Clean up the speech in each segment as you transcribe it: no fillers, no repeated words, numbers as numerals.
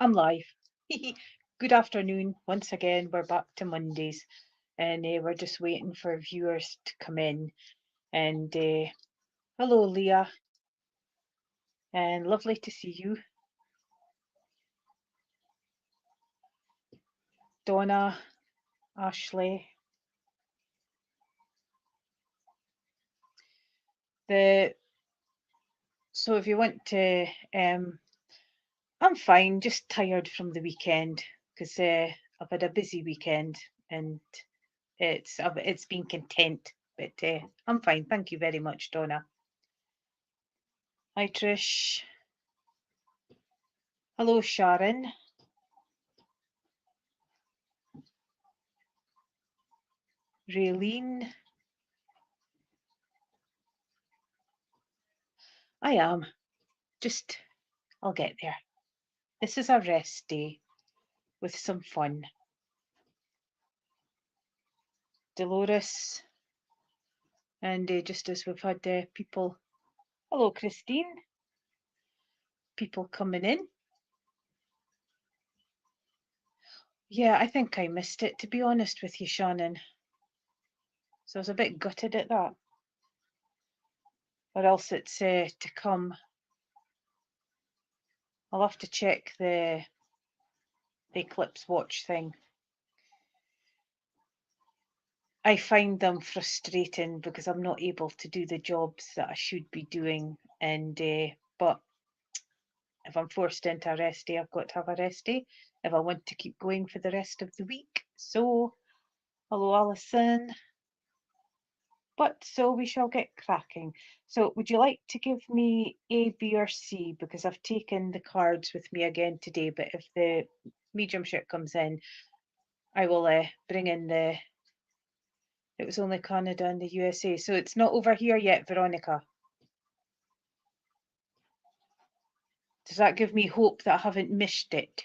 I'm live. Good afternoon. Once again, we're back to Mondays, and we're just waiting for viewers to come in. And hello, Leah, and lovely to see you. Donna, Ashley. So if you want to, I'm fine. Just tired from the weekend because I've had a busy weekend and it's been content. But I'm fine. Thank you very much, Donna. Hi, Trish. Hello, Sharon. Raylene. I am. I'll get there. This is a rest day with some fun. Dolores. And just as we've had people. Hello, Christine. People coming in. Yeah, I think I missed it, to be honest with you, Shannon. So I was a bit gutted at that. Or else it's to come. I'll have to check the Eclipse Watch thing. I find them frustrating because I'm not able to do the jobs that I should be doing. And but if I'm forced into a rest day, I've got to have a rest day if I want to keep going for the rest of the week. So, hello, Alison. But so we shall get cracking. So, would you like to give me A, B, or C? Because I've taken the cards with me again today. But if the mediumship comes in, I will bring in the. It was only Canada and the USA. So it's not over here yet, Veronica. Does that give me hope that I haven't missed it?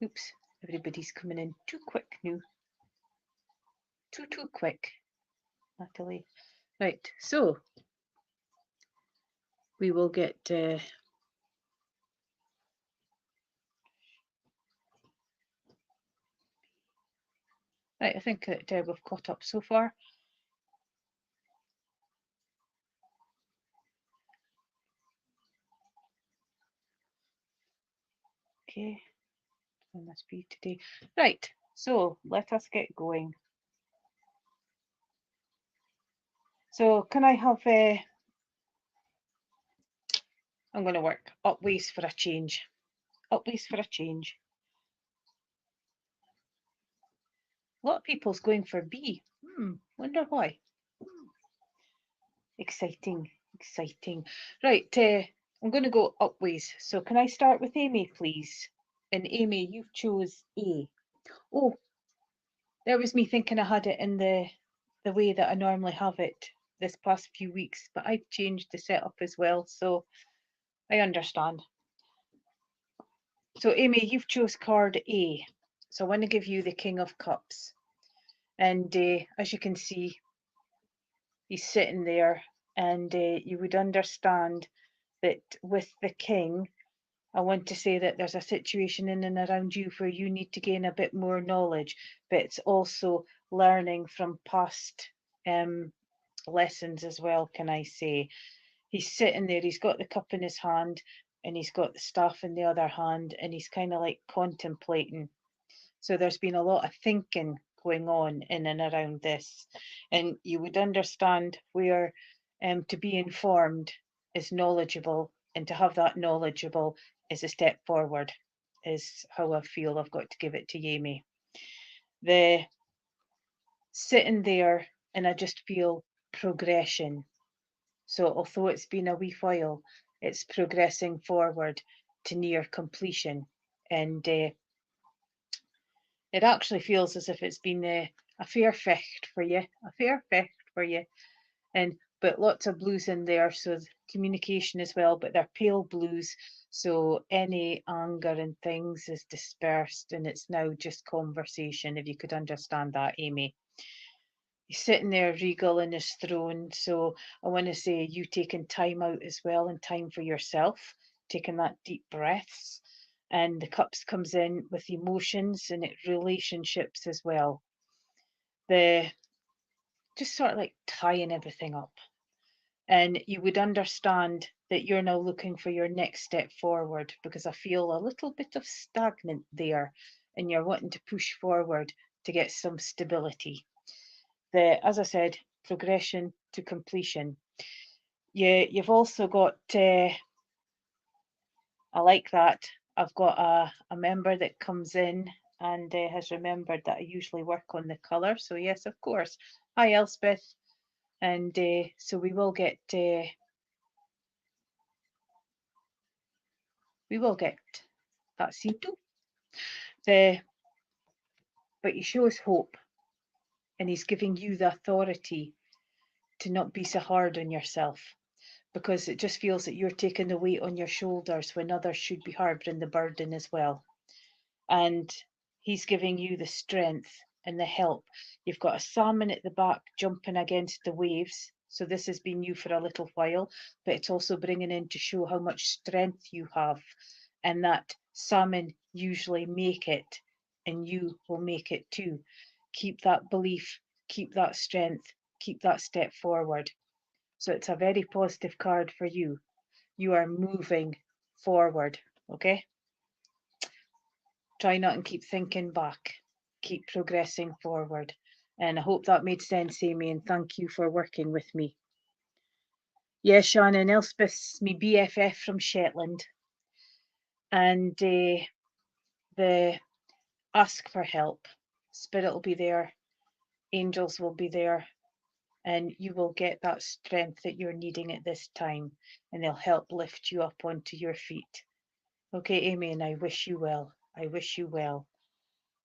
Oops, everybody's coming in too quick now. Too quick, Natalie. Right, so we will get right, I think that we've caught up so far. Okay, and this be today. Right, so let us get going. So can I have I'm going to work upways for a change. Upways for a change. A lot of people's going for B. Wonder why. Exciting, exciting. Right, I'm going to go upways. So can I start with Amy, please? And Amy, you've chose A. Oh, there was me thinking I had it in the way that I normally have it this past few weeks, but I've changed the setup as well, so I understand. So Amy, you've chose card A. So I want to give you the King of Cups. And as you can see, he's sitting there, and you would understand that with the King, I want to say that there's a situation in and around you where you need to gain a bit more knowledge, but it's also learning from past lessons as well, can I say. He's sitting there, he's got the cup in his hand, and he's got the staff in the other hand, and he's kind of like contemplating. So there's been a lot of thinking going on in and around this. And you would understand where to be informed is knowledgeable, and to have that knowledgeable is a step forward, is how I feel I've got to give it to Yami. The sitting there, and I just feel progression. So although it's been a wee while, it's progressing forward to near completion. And it actually feels as if it's been a fair fecht for you, a fair fecht for you. And but lots of blues in there, so communication as well, but they're pale blues, so any anger and things is dispersed and it's now just conversation, if you could understand that, Amy. He's sitting there regal in his throne, so I want to say you taking time out as well and time for yourself, taking that deep breaths, and the cups comes in with emotions and it relationships as well. The just sort of like tying everything up, and you would understand that you're now looking for your next step forward, because I feel a little bit of stagnant there and you're wanting to push forward to get some stability. As I said, progression to completion. You've also got, I like that. I've got a member that comes in and has remembered that I usually work on the colour. So yes, of course. Hi, Elspeth. And so we will get that scene too. But he shows hope, and he's giving you the authority to not be so hard on yourself, because it just feels that you're taking the weight on your shoulders when others should be harbouring the burden as well. And he's giving you the strength and the help. You've got a salmon at the back jumping against the waves. So this has been you for a little while, but it's also bringing in to show how much strength you have, and that salmon usually make it and you will make it too. Keep that belief, keep that strength, keep that step forward. So it's a very positive card for you. You are moving forward, okay? Try not and keep thinking back. Keep progressing forward. And I hope that made sense, Amy, and thank you for working with me. Yeah, Shannon, Elspeth's me BFF from Shetland. And the ask for help. Spirit will be there. Angels will be there. And you will get that strength that you're needing at this time. And they'll help lift you up onto your feet. Okay, Amy, and I wish you well. I wish you well.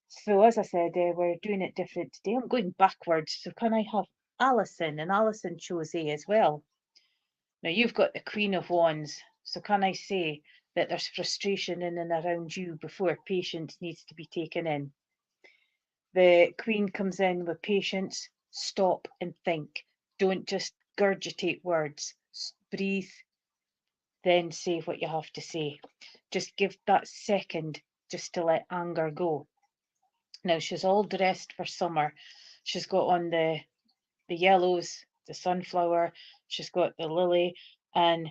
So as I said, we're doing it different today. I'm going backwards. So can I have Alison? And Alison chose A as well. Now you've got the Queen of Wands. So can I say that there's frustration in and around you before patience needs to be taken in? The Queen comes in with patience. Stop and think. Don't just gurgitate words. Breathe, then say what you have to say. Just give that second just to let anger go. Now she's all dressed for summer. She's got on the yellows, the sunflower, she's got the lily, and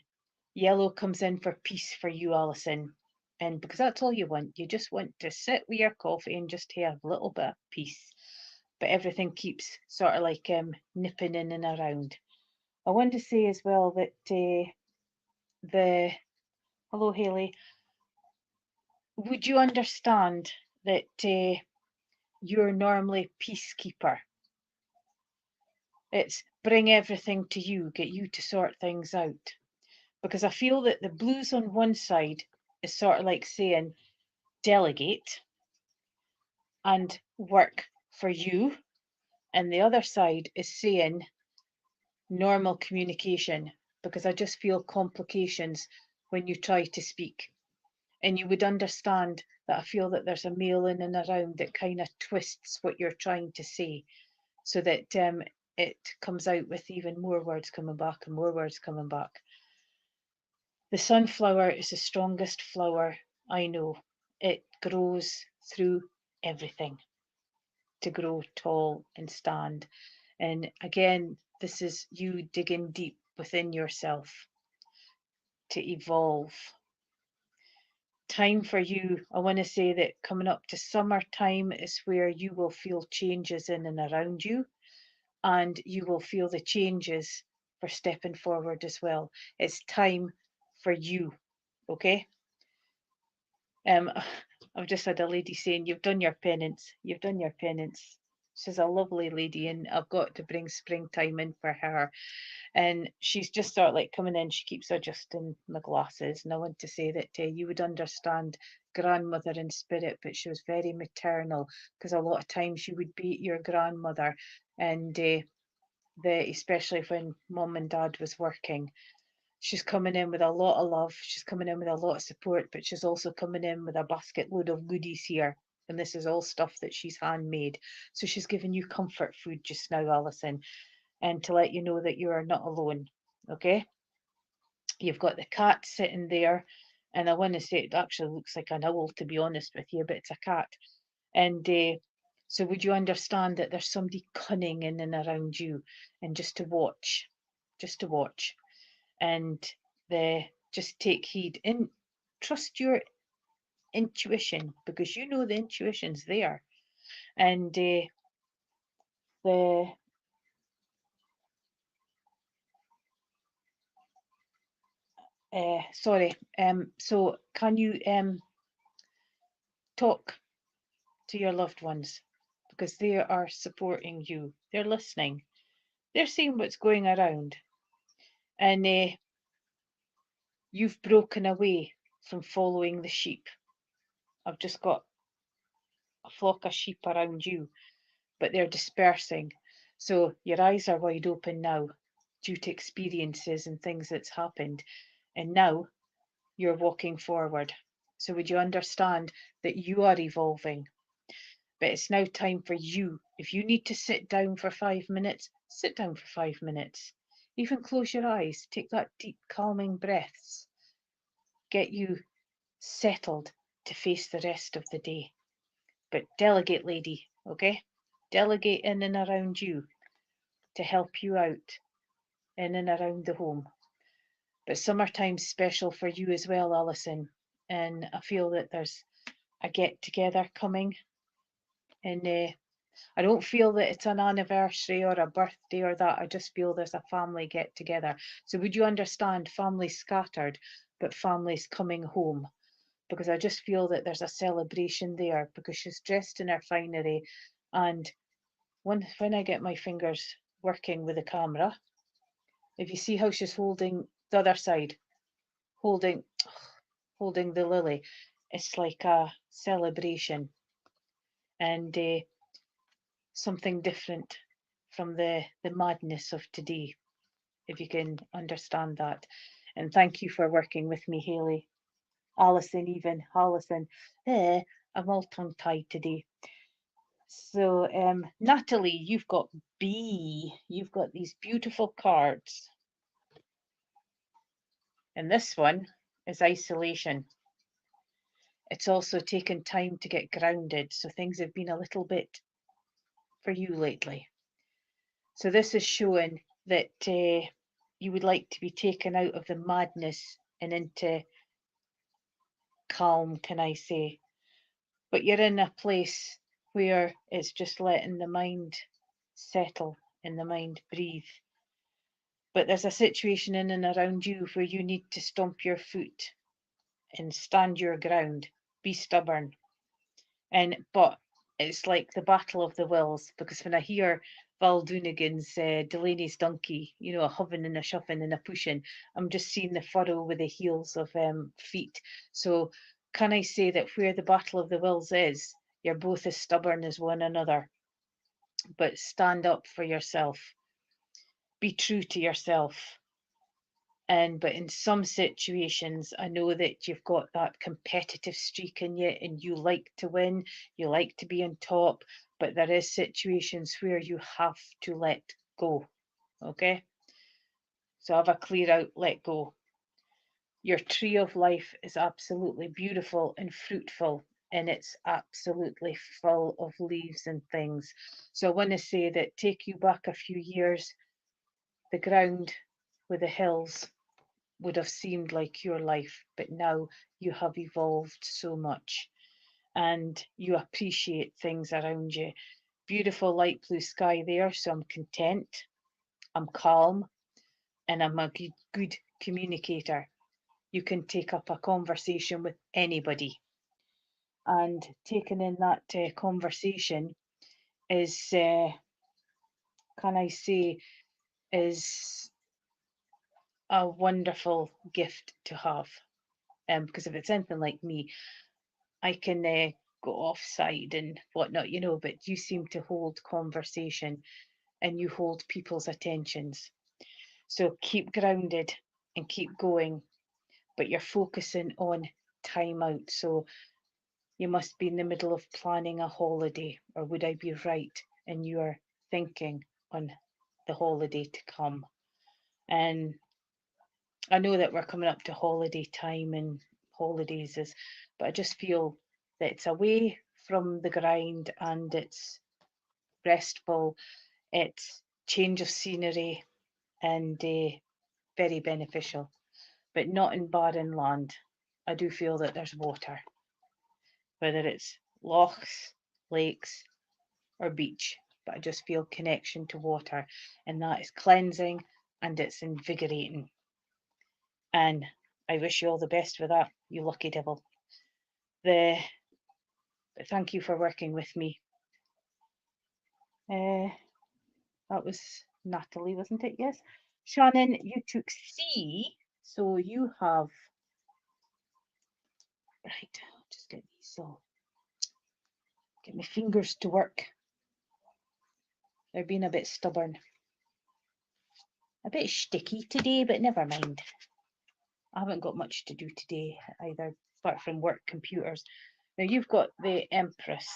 yellow comes in for peace for you, Alison. And because that's all you want, you just want to sit with your coffee and just have a little bit of peace. But everything keeps sort of like nipping in and around. I want to say as well that hello Haley, would you understand that you're normally peacekeeper? It's bring everything to you, get you to sort things out. Because I feel that the blues on one side is sort of like saying delegate and work for you, and the other side is saying normal communication, because I just feel complications when you try to speak. And you would understand that I feel that there's a male in and around that kind of twists what you're trying to say, so that it comes out with even more words coming back and more words coming back. The sunflower is the strongest flower I know. It grows through everything to grow tall and stand. And again, this is you digging deep within yourself to evolve. Time for you, I want to say that coming up to summertime is where you will feel changes in and around you, and you will feel the changes for stepping forward as well. It's time for you, okay? I've just had a lady saying, you've done your penance, you've done your penance. She's a lovely lady, and I've got to bring springtime in for her. And she's just sort of like coming in, she keeps adjusting my glasses. And I want to say that you would understand grandmother in spirit, but she was very maternal, because a lot of times you would beat your grandmother, and especially when mum and dad was working. She's coming in with a lot of love. She's coming in with a lot of support, but she's also coming in with a basket load of goodies here. And this is all stuff that she's handmade. So she's giving you comfort food just now, Alison, and to let you know that you are not alone. Okay? You've got the cat sitting there, and I want to say it actually looks like an owl, to be honest with you, but it's a cat. And so would you understand that there's somebody cunning in and around you, and just to watch, and just take heed and trust your intuition, because you know the intuition's there. And the sorry, so can you talk to your loved ones, because they are supporting you, they're listening, they're seeing what's going around, and you've broken away from following the sheep. I've just got a flock of sheep around you, but they're dispersing. So your eyes are wide open now due to experiences and things that's happened. And now you're walking forward. So would you understand that you are evolving? But it's now time for you. If you need to sit down for 5 minutes, sit down for 5 minutes. Even close your eyes, take that deep, calming breaths. Get you settled to face the rest of the day. But delegate, lady, okay? Delegate in and around you to help you out in and around the home. But summertime's special for you as well, Alison. And I feel that there's a get together coming. And I don't feel that it's an anniversary or a birthday or that. I just feel there's a family get together. So would you understand, families scattered, but families coming home? Because I just feel that there's a celebration there, because she's dressed in her finery. And when I get my fingers working with the camera, if you see how she's holding the other side, holding the lily, it's like a celebration, and something different from the madness of today, if you can understand that. And thank you for working with me, Hayley. Alison. I'm all tongue tied today. So, Natalie, you've got B. You've got these beautiful cards. And this one is isolation. It's also taken time to get grounded. So things have been a little bit for you lately. So this is showing that you would like to be taken out of the madness and into calm, can I say. But you're in a place where it's just letting the mind settle and the mind breathe. But there's a situation in and around you where you need to stomp your foot and stand your ground, be stubborn. But it's like the battle of the wills, because when I hear Val Doonigan's Delaney's donkey, you know, a hoving and a shoving and a pushing, I'm just seeing the furrow with the heels of feet. So can I say that where the battle of the wills is, you're both as stubborn as one another, but stand up for yourself, be true to yourself. But in some situations, I know that you've got that competitive streak in you and you like to win, you like to be on top, but there is situations where you have to let go. Okay? So have a clear out, let go. Your tree of life is absolutely beautiful and fruitful, and it's absolutely full of leaves and things. So I want to say that take you back a few years, the ground with the hills would have seemed like your life, but now you have evolved so much and you appreciate things around you. Beautiful light blue sky there, so I'm content, I'm calm, and I'm a good communicator. You can take up a conversation with anybody, and taking in that conversation is, can I say, is a wonderful gift to have. Because if it's anything like me, I can go offside and whatnot, you know, but you seem to hold conversation and you hold people's attentions. So keep grounded and keep going, but you're focusing on time out. So you must be in the middle of planning a holiday, or would I be right? And you are thinking on the holiday to come. And I know that we're coming up to holiday time and holidays is, but I just feel that it's away from the grind and it's restful, it's change of scenery and very beneficial, but not in barren land. I do feel that there's water, whether it's lochs, lakes, or beach, but I just feel connection to water, and that is cleansing and it's invigorating. And I wish you all the best with that, you lucky devil. But thank you for working with me. That was Natalie, wasn't it? Yes. Shannon, you took C, so you have, right, I'll just get these all, get my fingers to work. They're being a bit stubborn. A bit sticky today, but never mind. I haven't got much to do today either, apart from work computers. Now you've got the Empress,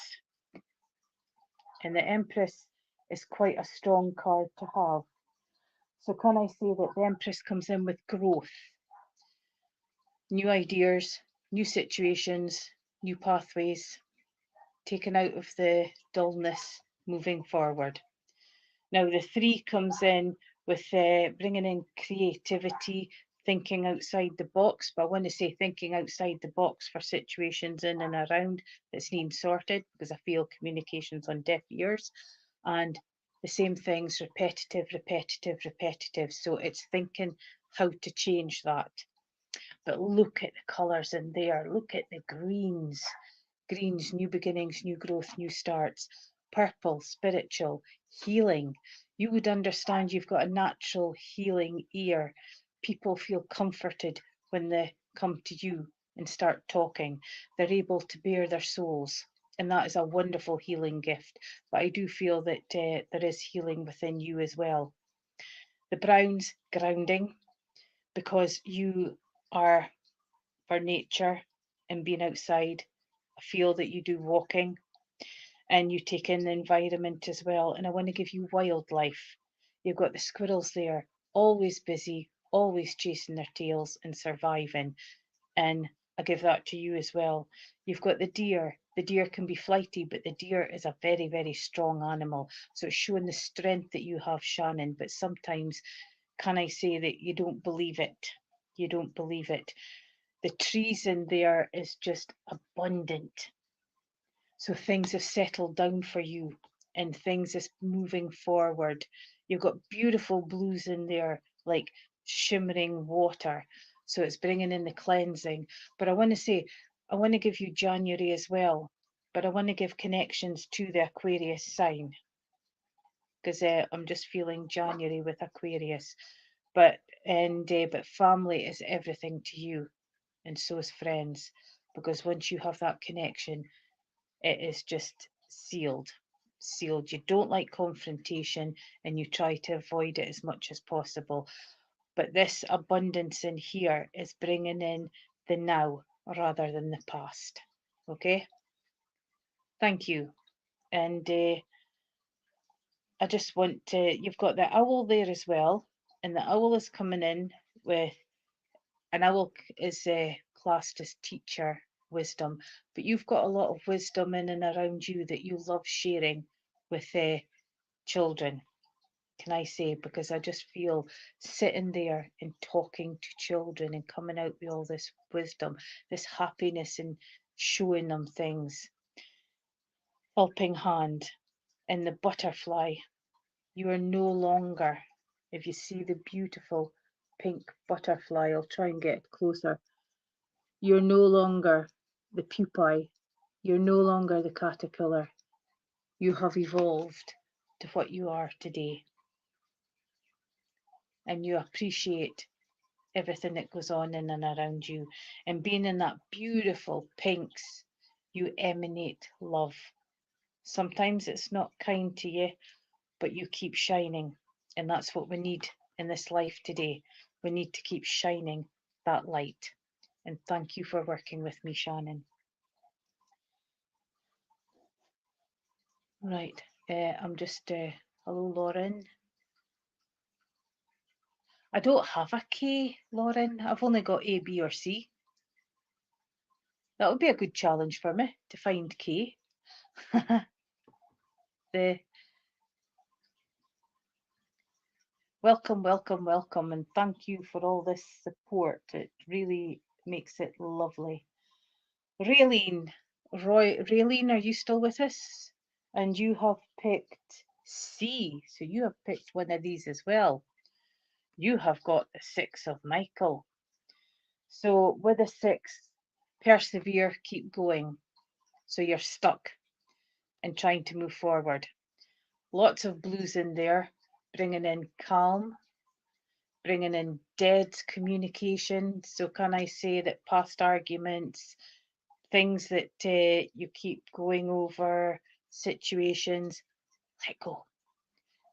and the Empress is quite a strong card to have. So can I say that the Empress comes in with growth, new ideas, new situations, new pathways, taken out of the dullness, moving forward. Now the 3 comes in with bringing in creativity, thinking outside the box, but I want to say thinking outside the box for situations in and around that's needing sorted, because I feel communication's on deaf ears, and the same things, repetitive, repetitive, repetitive. So it's thinking how to change that. But look at the colours in there, look at the greens. Greens, new beginnings, new growth, new starts. Purple, spiritual, healing. You would understand you've got a natural healing ear. People feel comforted when they come to you and start talking. They're able to bare their souls. And that is a wonderful healing gift. But I do feel that there is healing within you as well. The browns, grounding, because you are for nature and being outside. I feel that you do walking and you take in the environment as well. And I want to give you wildlife. You've got the squirrels there, always busy, always chasing their tails and surviving. And I give that to you as well. You've got the deer. The deer can be flighty, but the deer is a very, very strong animal. So it's showing the strength that you have, Shannon. But sometimes, can I say that you don't believe it? You don't believe it. The trees in there is just abundant. So things have settled down for you and things is moving forward. You've got beautiful blues in there, like shimmering water. So it's bringing in the cleansing. But I want to say, I want to give you January as well, but I want to give connections to the Aquarius sign, because I'm just feeling January with Aquarius. But family is everything to you, and so is friends, because once you have that connection, it is just sealed. Sealed. You don't like confrontation and you try to avoid it as much as possible. But this abundance in here is bringing in the now rather than the past. Okay? Thank you. And I just want to, you've got the owl there as well. And the owl is coming in with, an owl is classed as teacher wisdom, but you've got a lot of wisdom in and around you that you love sharing with children, can I say, because I just feel sitting there and talking to children and coming out with all this wisdom, this happiness, and showing them things. Helping hand. And the butterfly, you are no longer, if you see the beautiful pink butterfly, I'll try and get closer. You're no longer the pupae. You're no longer the caterpillar. You have evolved to what you are today. And you appreciate everything that goes on in and around you. And being in that beautiful pinks, you emanate love. Sometimes it's not kind to you, but you keep shining. And that's what we need in this life today. We need to keep shining that light. And thank you for working with me, Shannon. Right, I'm just, hello, Lauren. I don't have a K, Lauren. I've only got A, B, or C. That would be a good challenge for me to find K. the welcome, welcome, welcome, and thank you for all this support. It really makes it lovely. Raylene, Raylene, are you still with us? And you have picked C, so you have picked one of these as well. You have got the 6 of Michael. So with a 6, persevere, keep going. So you're stuck and trying to move forward. Lots of blues in there, bringing in calm, bringing in dead communication. So can I say that past arguments, things that you keep going over, situations, let go.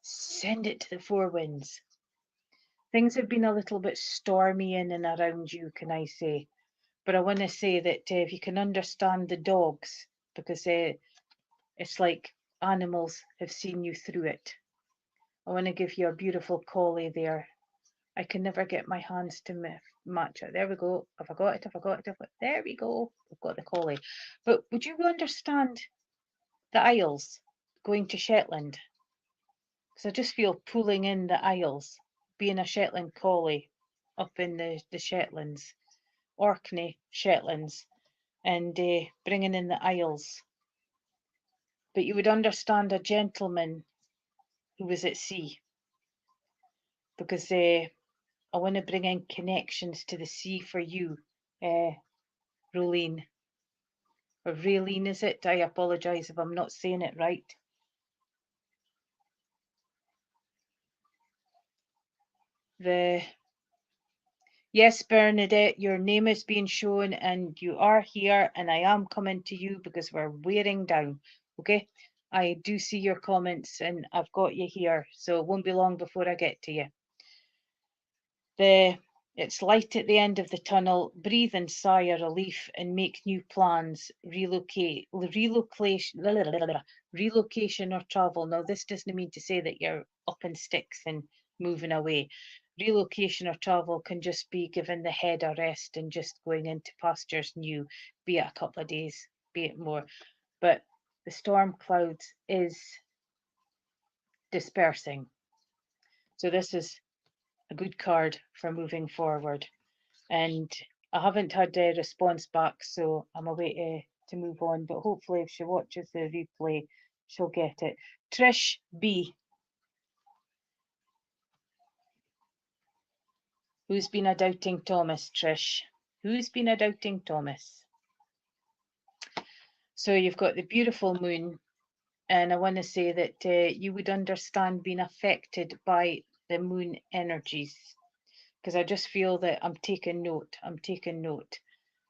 Send it to the four winds. Things have been a little bit stormy in and around you, can I say? But I want to say that if you can understand the dogs, because it's like animals have seen you through it. I want to give you a beautiful collie there. I can never get my hands to match it. There we go. Have I got it? Have I got it? There we go. We've got the collie. But would you understand the Isles going to Shetland? Because I just feel pulling in the Isles, being a Shetland collie up in the Shetlands, Orkney, Shetlands, and bringing in the Isles. But you would understand a gentleman who was at sea, because I want to bring in connections to the sea for you, Rolene. Or Raylene, is it? I apologise if I'm not saying it right. Yes, Bernadette, your name is being shown and you are here, and I am coming to you because we're wearing down. Okay, I do see your comments and I've got you here, so it won't be long before I get to you. It's light at the end of the tunnel. Breathe and sigh a relief and make new plans. Relocation or travel. Now, this doesn't mean to say that you're up in sticks and moving away. Relocation or travel can just be giving the head a rest and just going into pastures new, be it a couple of days, be it more. But the storm clouds is dispersing. So this is a good card for moving forward. And I haven't had a response back, so I'm away to move on. But hopefully, if she watches the replay, she'll get it. Trish B. Who's been a doubting Thomas, Trish? Who's been a doubting Thomas? So you've got the beautiful moon, and I want to say that you would understand being affected by the moon energies, because I just feel that I'm taking note.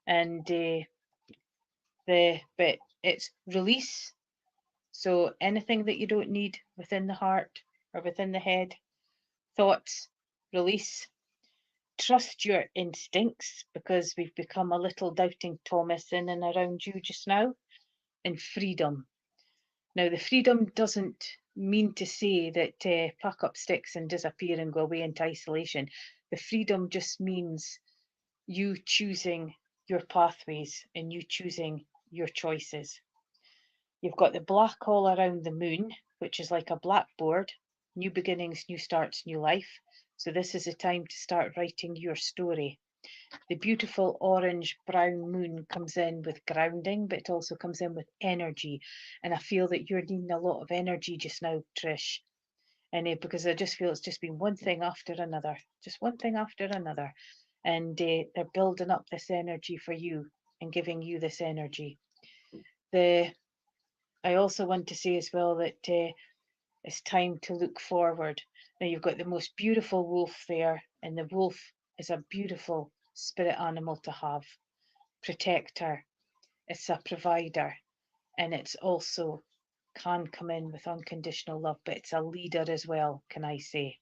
And but it's release. So anything that you don't need within the heart or within the head, thoughts, release. Trust your instincts, because we've become a little doubting Thomas in and around you just now. And freedom. Now, the freedom doesn't mean to say that pack up sticks and disappear and go away into isolation. The freedom just means you choosing your pathways and you choosing your choices. You've got the black all around the moon, which is like a blackboard. New beginnings, new starts, new life. So this is the time to start writing your story. The beautiful orange brown moon comes in with grounding, but it also comes in with energy. And I feel that you're needing a lot of energy just now, Trish. And because I just feel it's just been one thing after another, just one thing after another. And they're building up this energy for you and giving you this energy. I also want to say as well that it's time to look forward. Now you've got the most beautiful wolf there, and the wolf is a beautiful spirit animal to have. Protector, it's a provider, and it's also can come in with unconditional love, but it's a leader as well, can I say.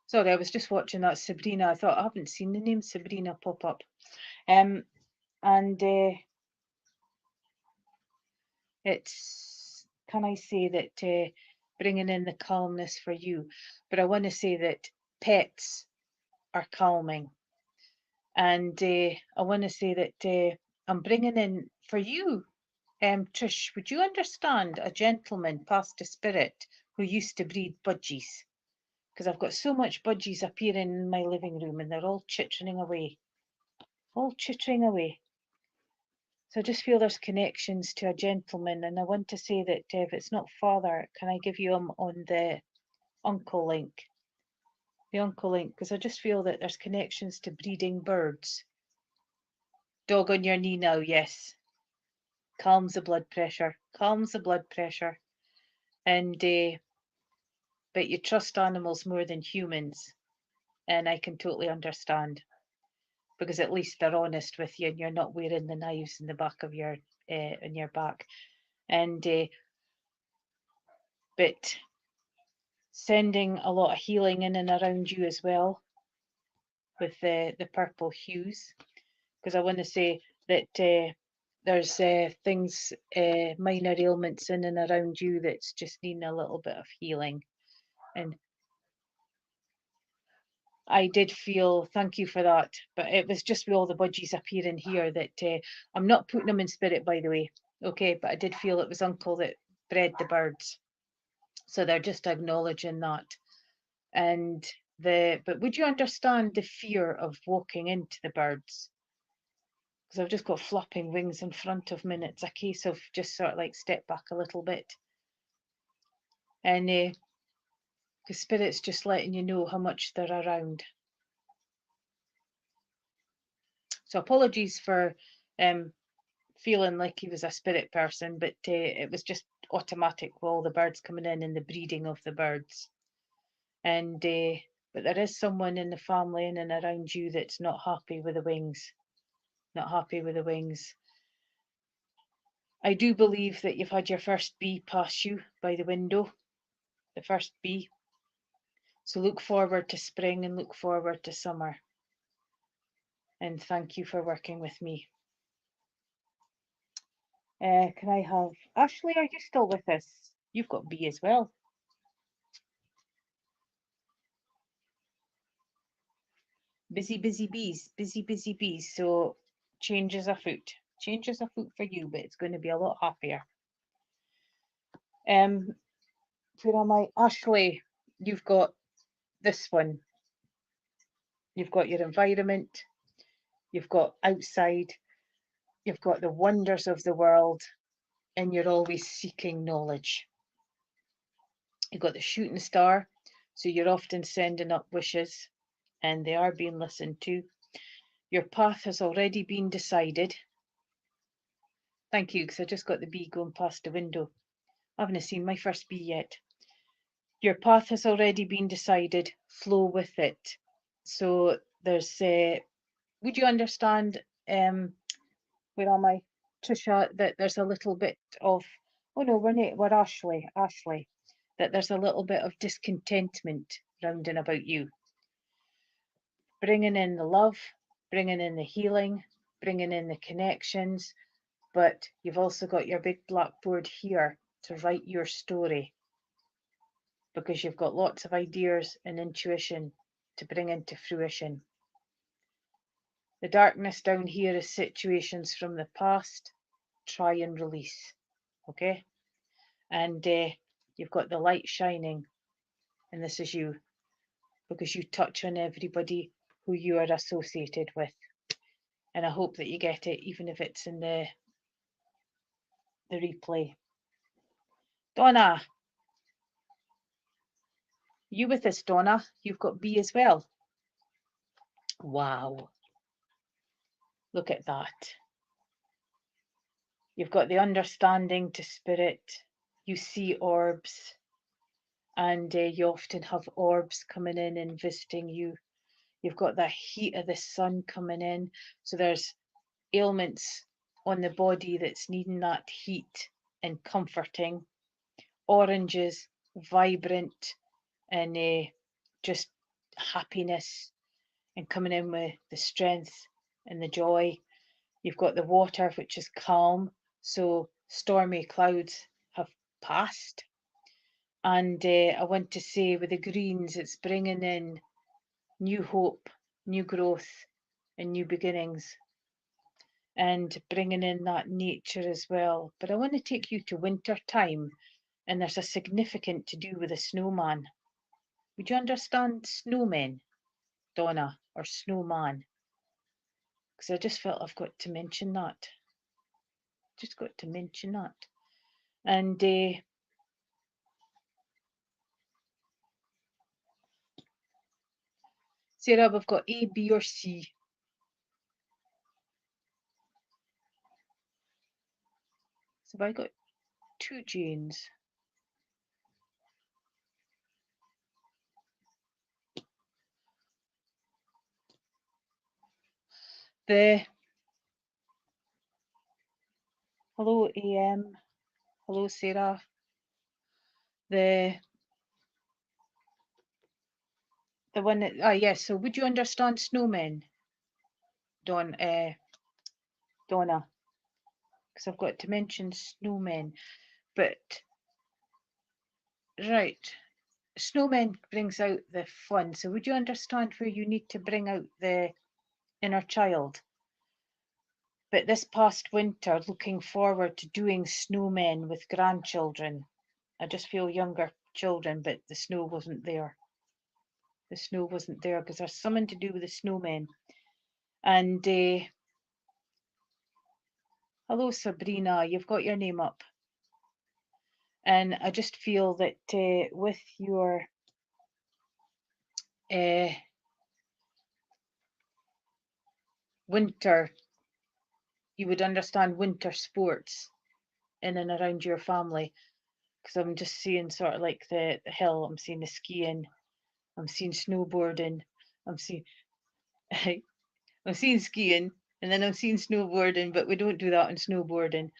Sorry, I was just watching that Sabrina. I thought I haven't seen the name Sabrina pop up. And it's, can I say that bringing in the calmness for you, but I want to say that pets are calming. And I want to say that I'm bringing in for you, Trish, would you understand a gentleman passed a spirit who used to breed budgies? Because I've got so much budgies appearing in my living room and they're all chittering away. All chittering away. So I just feel there's connections to a gentleman, and I want to say that if it's not father, can I give you on the uncle link? The uncle link, because I just feel that there's connections to breeding birds. Dog on your knee now, yes. Calms the blood pressure, calms the blood pressure. And but you trust animals more than humans, and I can totally understand, because at least they're honest with you and you're not wearing the knives in the back of your in your back. And but sending a lot of healing in and around you as well with the purple hues, because I want to say that there's things, minor ailments in and around you that's just needing a little bit of healing. And I did feel, thank you for that, but it was just with all the budgies appearing here that I'm not putting them in spirit, by the way, okay, but I did feel it was uncle that bred the birds, so they're just acknowledging that. And but would you understand the fear of walking into the birds? Because I've just got flapping wings in front of me, and it's a case of just sort of like step back a little bit. And because spirit's just letting you know how much they're around. So apologies for feeling like he was a spirit person, but it was just automatic with all the birds coming in and the breeding of the birds. And but there is someone in the family in and around you that's not happy with the wings. Not happy with the wings. I do believe that you've had your first bee pass you by the window, the first bee. So look forward to spring and look forward to summer. And thank you for working with me. Can I have Ashley? Are you still with us? You've got bee as well. Busy, busy bees, busy, busy bees. So changes afoot. Changes afoot for you, but it's going to be a lot happier. Where am I? Ashley, you've got this one. You've got your environment, you've got outside, you've got the wonders of the world, and you're always seeking knowledge. You've got the shooting star, so you're often sending up wishes, and they are being listened to. Your path has already been decided. Thank you, because I just got the bee going past the window. I haven't seen my first bee yet. Your path has already been decided. Flow with it. So there's, would you understand, where am I, Trisha, that there's a little bit of, oh no, we're Ashley, that there's a little bit of discontentment round and about you. Bringing in the love, bringing in the healing, bringing in the connections, but you've also got your big blackboard here to write your story, because you've got lots of ideas and intuition to bring into fruition. The darkness down here is situations from the past. Try and release, okay? And you've got the light shining, and this is you, because you touch on everybody who you are associated with. And I hope that you get it, even if it's in the replay. Donna, you with us, Donna? You've got B as well. Wow. Look at that. You've got the understanding to spirit. You see orbs, and you often have orbs coming in and visiting you. You've got that heat of the sun coming in. So there's ailments on the body that's needing that heat and comforting. Oranges, vibrant, and just happiness, and coming in with the strength and the joy. You've got the water, which is calm, so stormy clouds have passed. And I want to say with the greens, it's bringing in new hope, new growth, and new beginnings, and bringing in that nature as well. But I want to take you to winter time, and there's a significant to do with a snowman. Would you understand snowmen, Donna, or snowman? Because I just felt I've got to mention that. Just got to mention that. And Sarah, we've got A, B, or C. So have I got 2 Janes? The hello AM, hello Sarah. The one that yes. So would you understand snowmen, Donna? Because I've got to mention snowmen, but right. Snowmen brings out the fun. So would you understand where you need to bring out the inner child? But this past winter, looking forward to doing snowmen with grandchildren. I just feel younger children, but the snow wasn't there. The snow wasn't there because there's something to do with the snowmen. And hello, Sabrina, you've got your name up. And I just feel that with your winter, you would understand winter sports in and around your family. Because I'm just seeing sort of like the hill, I'm seeing the skiing, I'm seeing snowboarding, I'm seeing I'm seeing skiing, and then I'm seeing snowboarding, but we don't do that in snowboarding.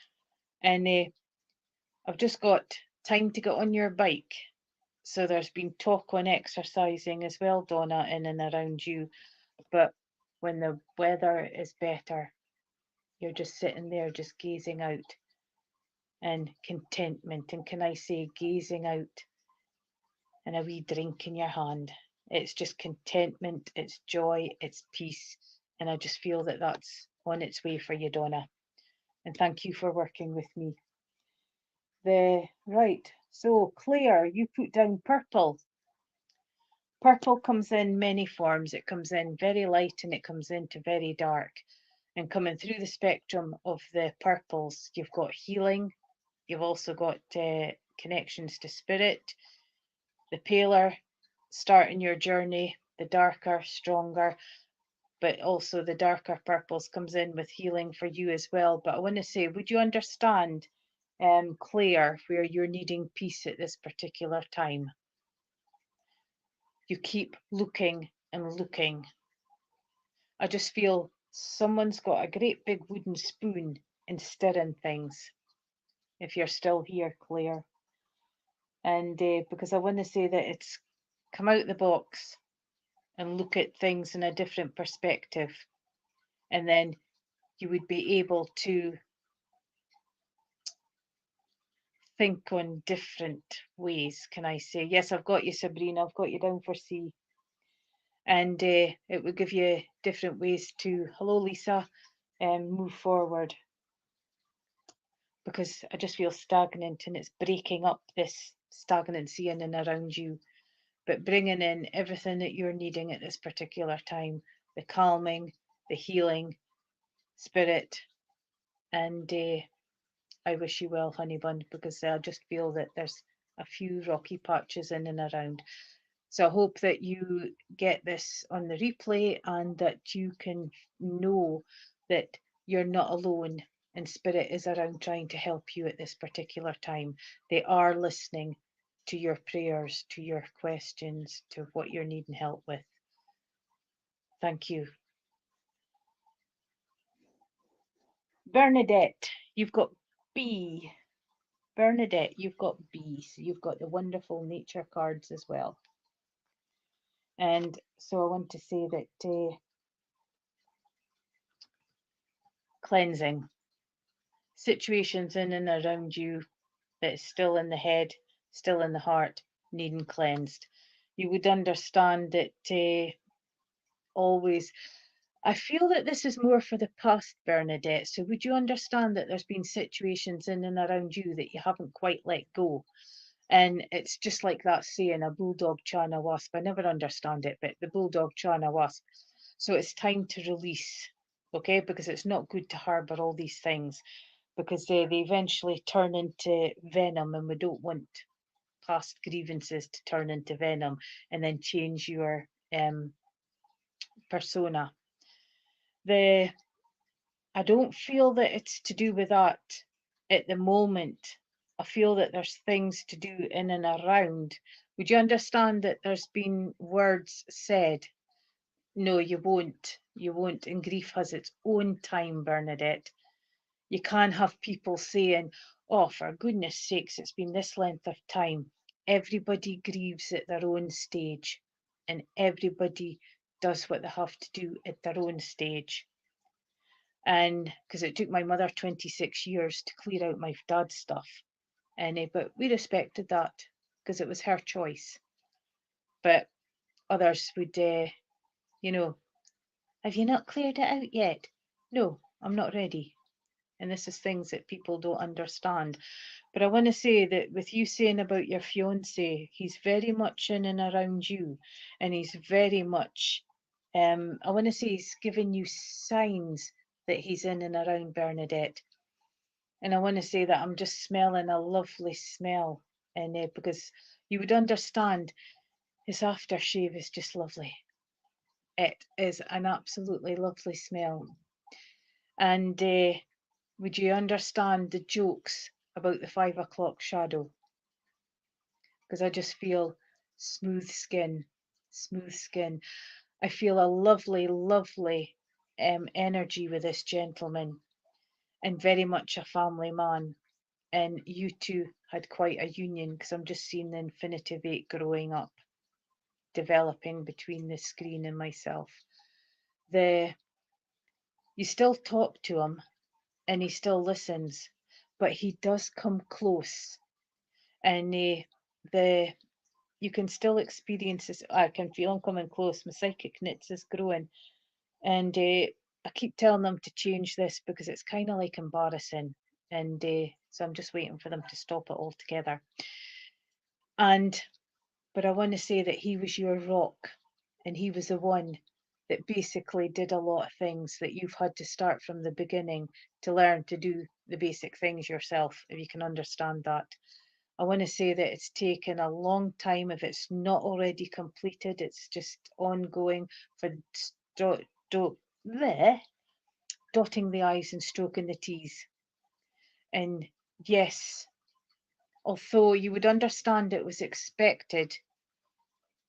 And I've just got time to get on your bike. So there's been talk on exercising as well, Donna, in and around you. But when the weather is better, you're just sitting there, just gazing out, and contentment. And can I say, gazing out, and a wee drink in your hand. It's just contentment, it's joy, it's peace. And I just feel that that's on its way for you, Donna. And thank you for working with me. Right, so Claire, you put down purple. Purple comes in many forms. It comes in very light and it comes into very dark. And coming through the spectrum of the purples, you've got healing. You've also got connections to spirit. The paler, starting your journey. The darker, stronger. But also the darker purples comes in with healing for you as well. But I want to say, would you understand, Claire, where you're needing peace at this particular time? You keep looking and looking. I just feel someone's got a great big wooden spoon and stirring things. If you're still here, Claire. And because I want to say that it's come out the box and look at things in a different perspective. And then you would be able to think on different ways, can I say. Yes, I've got you, Sabrina. I've got you down for C. And it would give you different ways to, hello, Lisa, move forward. Because I just feel stagnant and it's breaking up this stagnancy in and around you, but bringing in everything that you're needing at this particular time, the calming, the healing, spirit. And I wish you well, honey bun, because I just feel that there's a few rocky patches in and around. So I hope that you get this on the replay and that you can know that you're not alone and Spirit is around trying to help you at this particular time. They are listening to your prayers, to your questions, to what you're needing help with. Thank you. Bernadette, you've got B. Bernadette, you've got B. So you've got the wonderful nature cards as well. And so I want to say that cleansing situations in and around you that's still in the head, still in the heart, needing cleansed. You would understand that always. I feel that this is more for the past, Bernadette. So would you understand that there's been situations in and around you that you haven't quite let go? And it's just like that saying, a bulldog chawing a wasp. I never understand it, but the bulldog chawing a wasp. So it's time to release, okay? Because it's not good to harbour all these things, because they eventually turn into venom, and we don't want past grievances to turn into venom and then change your persona. I don't feel that it's to do with that at the moment. I feel that there's things to do in and around. Would you understand that there's been words said? No, you won't. You won't. And grief has its own time, Bernadette. You can't have people saying, oh, for goodness sakes, it's been this length of time. Everybody grieves at their own stage, and everybody does what they have to do at their own stage. And because it took my mother 26 years to clear out my dad's stuff, and but we respected that because it was her choice. But others would, you know, have you not cleared it out yet? No, I'm not ready. And this is things that people don't understand. But I want to say that with you saying about your fiance, he's very much in and around you, and he's very much, I want to say he's giving you signs that he's in and around, Bernadette. And I want to say that I'm just smelling a lovely smell, and because you would understand, his aftershave is just lovely. It is an absolutely lovely smell. And would you understand the jokes about the 5 o'clock shadow? Because I just feel smooth skin, smooth skin. I feel a lovely, lovely energy with this gentleman, and very much a family man. And you two had quite a union, because I'm just seeing the infinitive 8 growing up, developing between the screen and myself. You still talk to him and he still listens, but he does come close, and you can still experience this. I can feel him coming close. My psychic knits is growing, and I keep telling them to change this because it's kind of like embarrassing, and so I'm just waiting for them to stop it altogether. But I want to say that he was your rock, and he was the one that basically did a lot of things that you've had to start from the beginning to learn to do the basic things yourself, if you can understand that. I want to say that it's taken a long time. If it's not already completed, it's just ongoing for dotting the I's and stroking the T's. And yes, although you would understand it was expected,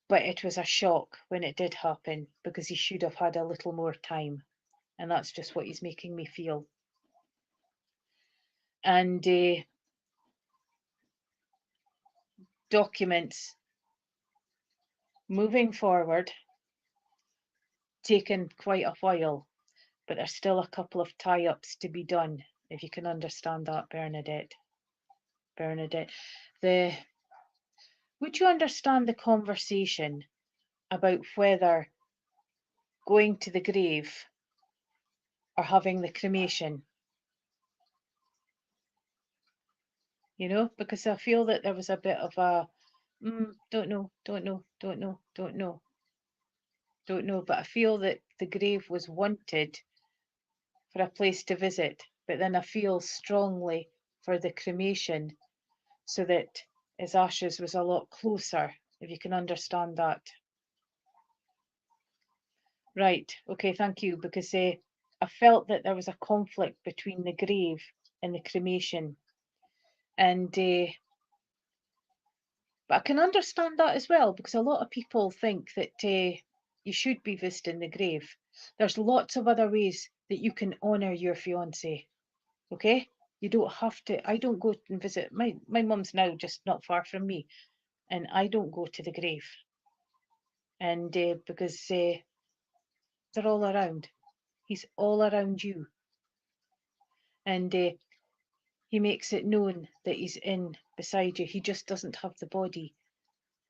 but it was a shock when it did happen, because he should have had a little more time. And that's just what he's making me feel. And documents moving forward, taken quite a while, but there's still a couple of tie-ups to be done, if you can understand that, Bernadette. Bernadette, would you understand the conversation about whether going to the grave or having the cremation? You know, because I feel that there was a bit of a don't know, don't know, don't know, don't know, don't know. But I feel that the grave was wanted for a place to visit, but then I feel strongly for the cremation, so that his ashes was a lot closer, if you can understand that. Right, okay, thank you, because I felt that there was a conflict between the grave and the cremation, and but I can understand that as well, because a lot of people think that you should be visiting the grave. There's lots of other ways that you can honour your fiance. Okay? You don't have to. I don't go and visit. My mum's now just not far from me, and I don't go to the grave. And because they're all around. He's all around you. And he makes it known that he's in beside you. He just doesn't have the body,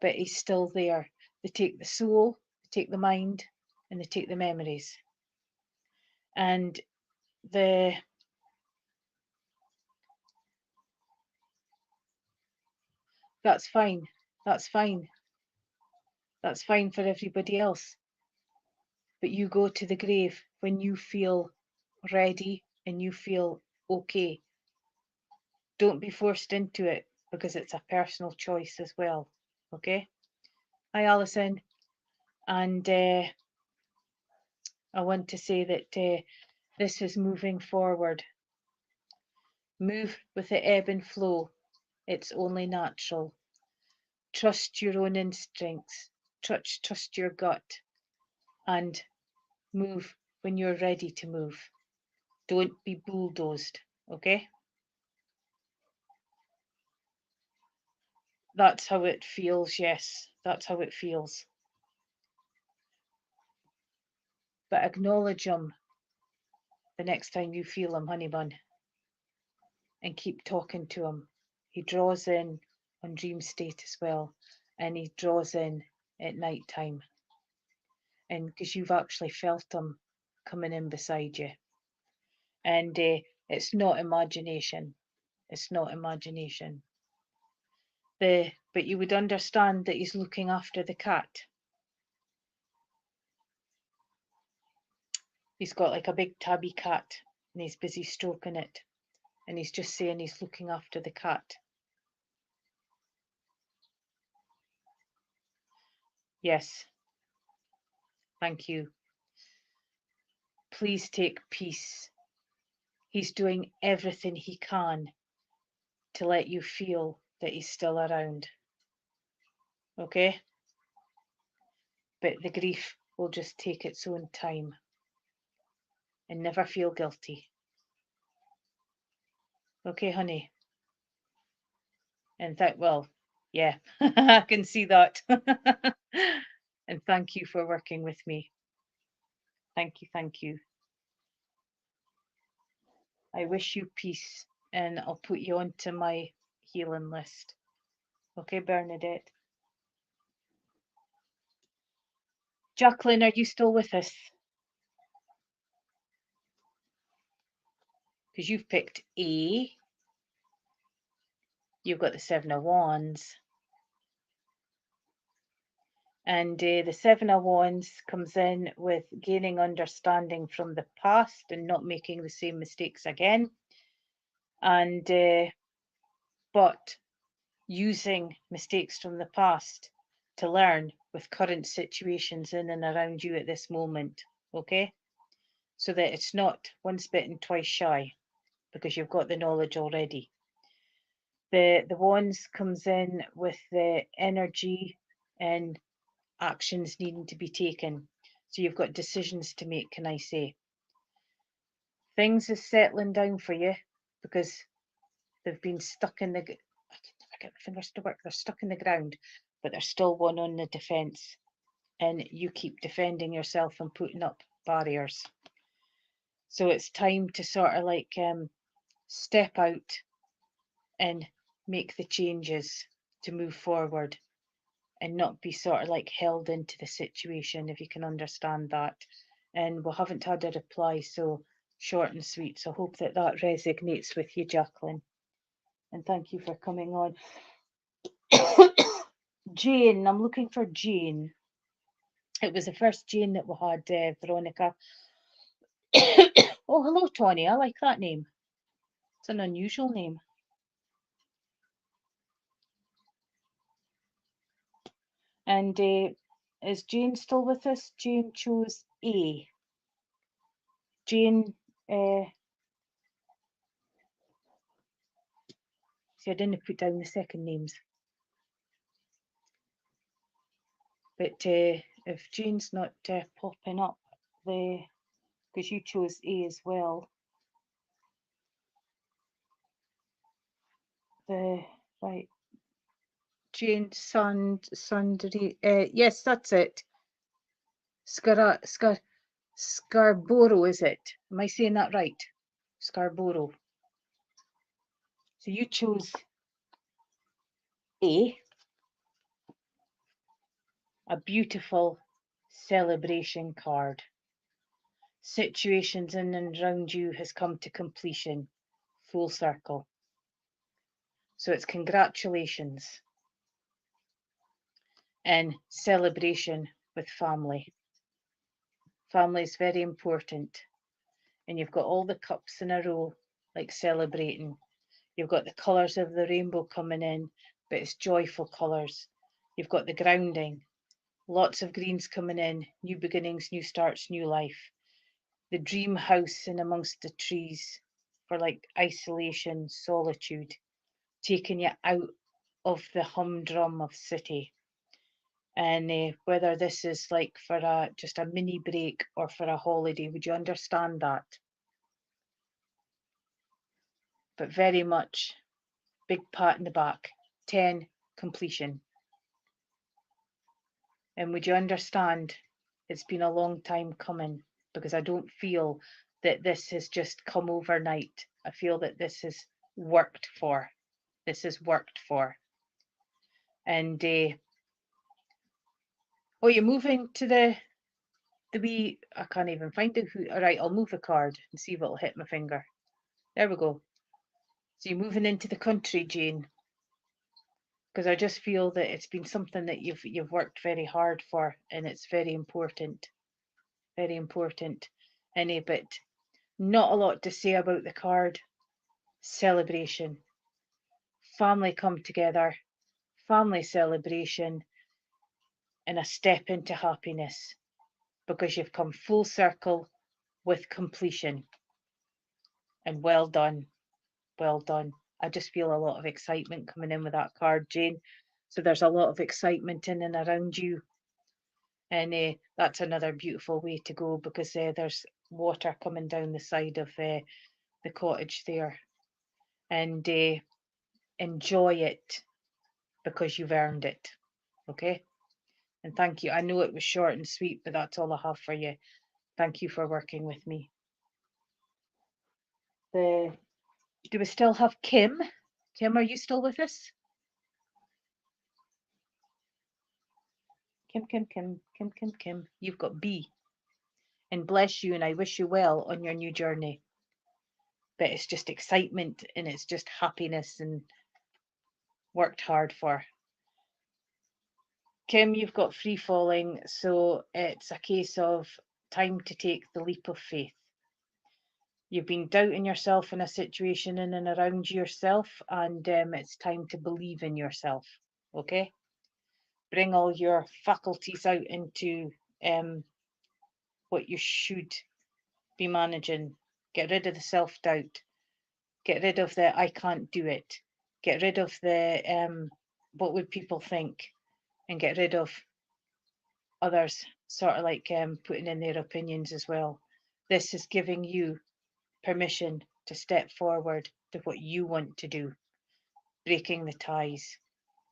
but he's still there. They take the soul, they take the mind, and they take the memories. And that's fine. That's fine. That's fine for everybody else. But you go to the grave when you feel ready and you feel okay. Don't be forced into it, because it's a personal choice as well. Okay? Hi, Alison. And I want to say that this is moving forward. Move with the ebb and flow. It's only natural. Trust your own instincts. Trust your gut. And move when you're ready to move. Don't be bulldozed, okay? That's how it feels, yes. That's how it feels. But acknowledge him the next time you feel him, honey bun. And keep talking to him. He draws in on dream state as well. And he draws in at night time. And because you've actually felt him coming in beside you. And it's not imagination. It's not imagination. But you would understand that he's looking after the cat. He's got like a big tabby cat and he's busy stroking it. And he's just saying he's looking after the cat. Yes. Thank you. Please take peace. He's doing everything he can to let you feel that he's still around. Okay? But the grief will just take its own time. And never feel guilty. Okay, honey? And well, yeah, I can see that. And thank you for working with me. Thank you, thank you. I wish you peace, and I'll put you onto my healing list. Okay, Bernadette? Jacqueline, are you still with us? Because you've picked A. You've got the Seven of Wands. And the Seven of Wands comes in with gaining understanding from the past and not making the same mistakes again. And but using mistakes from the past to learn with current situations in and around you at this moment, okay? So that it's not once bitten, twice shy, because you've got the knowledge already. The Wands comes in with the energy and actions needing to be taken. So you've got decisions to make, can I say. Things are settling down for you because they've been stuck in the... I can never get my fingers to work. They're stuck in the ground, but there's still one on the defence. And you keep defending yourself and putting up barriers. So it's time to sort of like step out and make the changes to move forward and not be sort of like held into the situation, if you can understand that. And we haven't had a reply, so short and sweet. So I hope that that resonates with you, Jacqueline. And thank you for coming on. Jane, I'm looking for Jane. It was the first Jane that we had, Veronica. Oh, hello, Tony. I like that name. It's an unusual name. And is Jane still with us? Jane chose A. Jane, see, I didn't put down the second names. But if Jane's not popping up, because you chose A as well, right, Jane Sundry, yes, that's it. Scarborough, is it? Am I saying that right? Scarborough. So you chose A beautiful celebration card. Situations in and around you has come to completion, full circle. So it's congratulations and celebration with family. Family is very important. And you've got all the cups in a row, like celebrating. You've got the colours of the rainbow coming in, but it's joyful colours. You've got the grounding, lots of greens coming in, new beginnings, new starts, new life. The dream house in amongst the trees for like isolation, solitude, taking you out of the humdrum of city. And whether this is like for just a mini break or for a holiday, would you understand that? But very much big pat in the back. 10, completion. And would you understand it's been a long time coming, because I don't feel that this has just come overnight. I feel that this has worked for. This is worked for. And oh, you're moving to the wee, I can't even find it. All right, I'll move the card and see if it'll hit my finger. There we go. So you're moving into the country, Jane, because I just feel that it's been something that you've worked very hard for, and it's very important, very important. But not a lot to say about the card. Celebration, family come together, family celebration, and a step into happiness, because you've come full circle with completion. And well done, well done. I just feel a lot of excitement coming in with that card, Jane. So there's a lot of excitement in and around you. And that's another beautiful way to go, because there's water coming down the side of the cottage there. And enjoy it, because you've earned it. Okay? And thank you. I know it was short and sweet, but that's all I have for you. Thank you for working with me. Do we still have Kim? Kim, are you still with us? Kim. You've got B. And bless you, and I wish you well on your new journey. But it's just excitement, and it's just happiness, and worked hard for. Kim, you've got free falling, so it's a case of time to take the leap of faith. You've been doubting yourself in a situation in and around yourself, and it's time to believe in yourself. Okay? Bring all your faculties out into what you should be managing. Get rid of the self-doubt. Get rid of the I can't do it. Get rid of the what would people think, and get rid of others sort of like putting in their opinions as well. This is giving you permission to step forward to what you want to do, breaking the ties.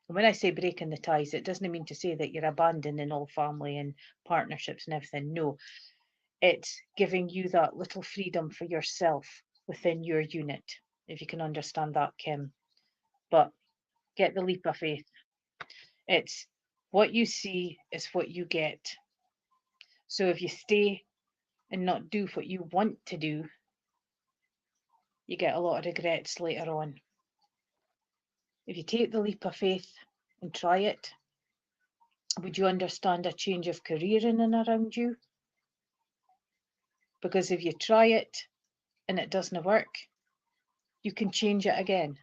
And when I say breaking the ties, it doesn't mean to say that you're abandoning all family and partnerships and everything. No, it's giving you that little freedom for yourself within your unit, if you can understand that, Kim. But get the leap of faith. It's what you see is what you get. So if you stay and not do what you want to do, you get a lot of regrets later on. If you take the leap of faith and try it, would you understand a change of career in and around you? Because if you try it and it doesn't work, you can change it again.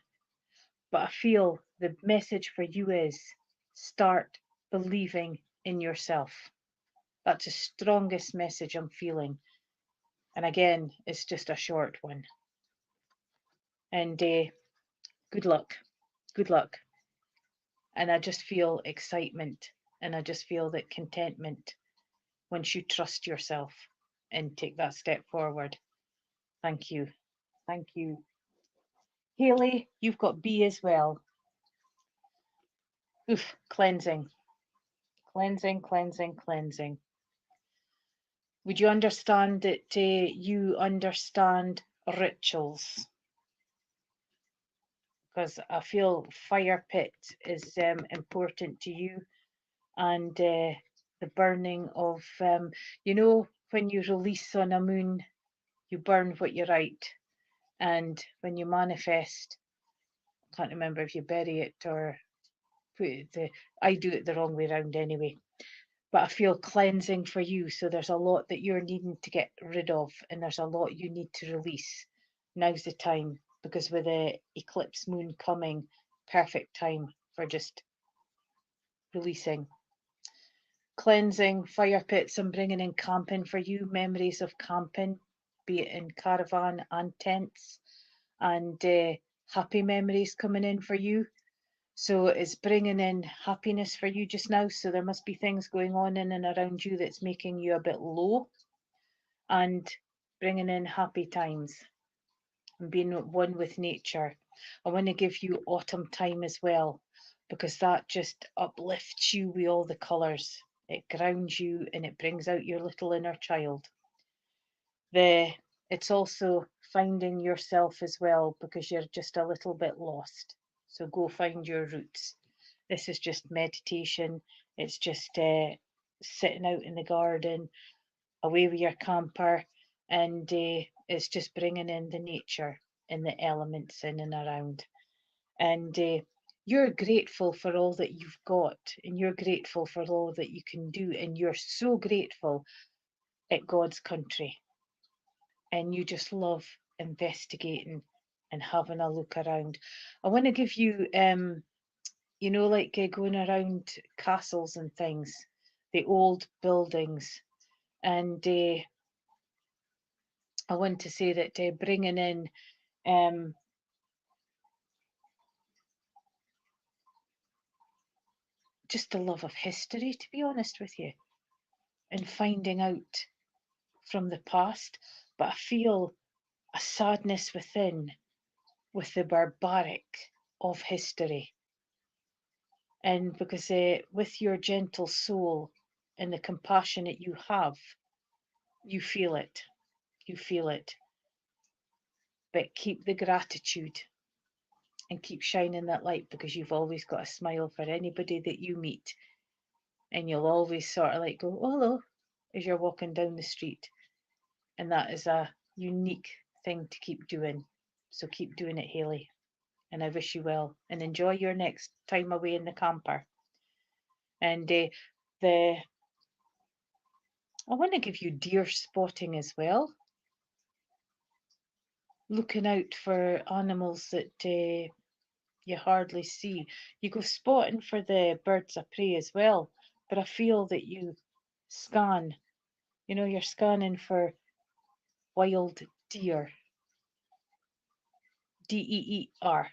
But I feel the message for you is start believing in yourself. That's the strongest message I'm feeling. And again, it's just a short one. And good luck. Good luck. And I just feel excitement, and I just feel that contentment once you trust yourself and take that step forward. Thank you. Thank you. Hayley, you've got B as well. Oof, cleansing. Cleansing, cleansing, cleansing. Would you understand that you understand rituals? Because I feel fire pit is important to you, and the burning of, you know, when you release on a moon, you burn what you write, and when you manifest, I can't remember if you bury it or put it, I do it the wrong way around anyway. But I feel cleansing for you. So there's a lot that you're needing to get rid of, and there's a lot you need to release. Now's the time, because with the eclipse moon coming, perfect time for just releasing. Cleansing, fire pits, I'm bringing in camping for you, memories of camping, be it in caravan and tents, and happy memories coming in for you. So it's bringing in happiness for you just now. So there must be things going on in and around you that's making you a bit low, and bringing in happy times and being one with nature. I want to give you autumn time as well, because that just uplifts you with all the colours. It grounds you and it brings out your little inner child. It's also finding yourself as well, because you're just a little bit lost. So go find your roots. This is just meditation. It's just sitting out in the garden, away with your camper, and it's just bringing in the nature and the elements in and around. And you're grateful for all that you've got, and you're grateful for all that you can do, and you're so grateful at God's country. And you just love investigating and having a look around. I want to give you, you know, like going around castles and things, the old buildings. And I want to say that bringing in just the love of history, to be honest with you, and finding out from the past. But I feel a sadness within with the barbaric of history. And because with your gentle soul and the compassion that you have, you feel it. You feel it. But keep the gratitude and keep shining that light, because you've always got a smile for anybody that you meet. And you'll always sort of like go, oh, hello, as you're walking down the street. And that is a unique thing to keep doing. So keep doing it, Hayley. And I wish you well. And enjoy your next time away in the camper. And I want to give you deer spotting as well. Looking out for animals that you hardly see. You go spotting for the birds of prey as well. But I feel that you scan, you know, you're scanning for wild deer. DEER,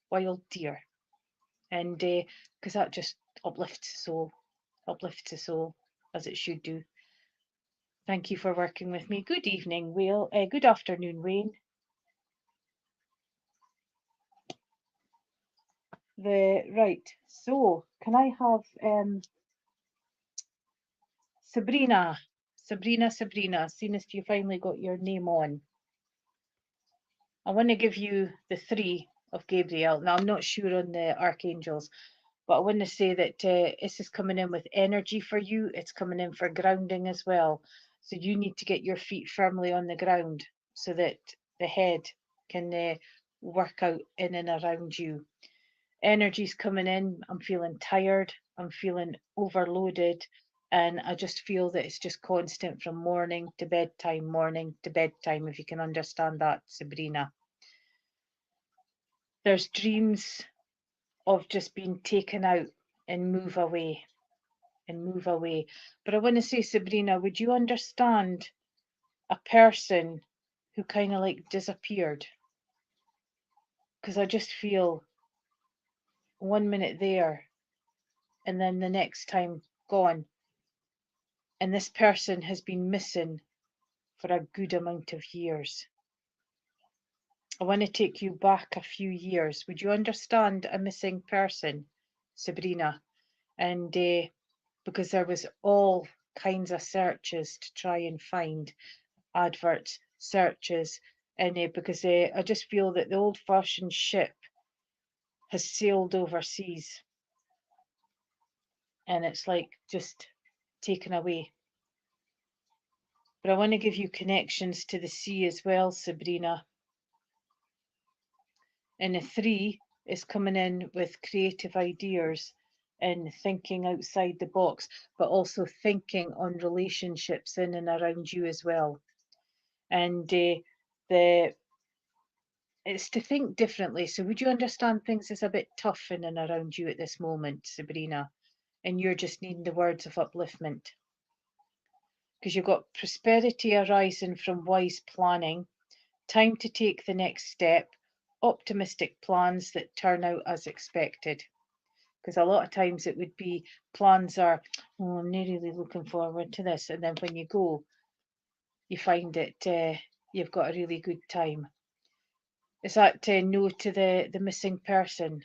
wild deer. And because that just uplifts the soul as it should do. Thank you for working with me. Good evening, Will. Good afternoon, Wayne. Right. So, can I have Sabrina? Sabrina. Seeing as you finally got your name on. I want to give you the 3 of Gabriel. Now, I'm not sure on the archangels, but I want to say that this is coming in with energy for you. It's coming in for grounding as well. So you need to get your feet firmly on the ground so that the head can work out in and around you. Energy's coming in. I'm feeling tired. I'm feeling overloaded. And I just feel that it's just constant from morning to bedtime, if you can understand that, Sabrina. There's dreams of just being taken out and move away. But I want to say, Sabrina, would you understand a person who kind of like disappeared? Because I just feel 1 minute there and then the next time gone. and this person has been missing for a good amount of years. I want to take you back a few years. Would you understand a missing person, Sabrina? And because there was all kinds of searches to try and find adverts, searches, and because I just feel that the old-fashioned ship has sailed overseas, and it's like just taken away. But I want to give you connections to the sea as well, Sabrina. And the 3 is coming in with creative ideas and thinking outside the box, but also thinking on relationships in and around you as well. And it's to think differently. So would you understand things is a bit tough in and around you at this moment, Sabrina? And you're just needing the words of upliftment. Because you've got prosperity arising from wise planning, time to take the next step, optimistic plans that turn out as expected. Because a lot of times it would be plans are, oh, I'm not really looking forward to this. And then when you go, you find it, you've got a really good time. Is that no to the missing person?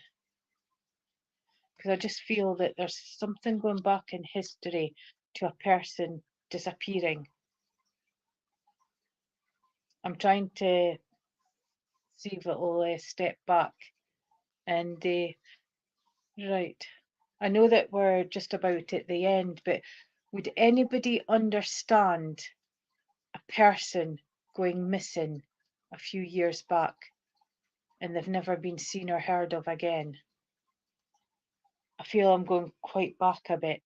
Because I just feel that there's something going back in history to a person disappearing. I'm trying to see if it'll step back. And right, I know that we're just about at the end, but would anybody understand a person going missing a few years back and they've never been seen or heard of again? I feel I'm going quite back a bit.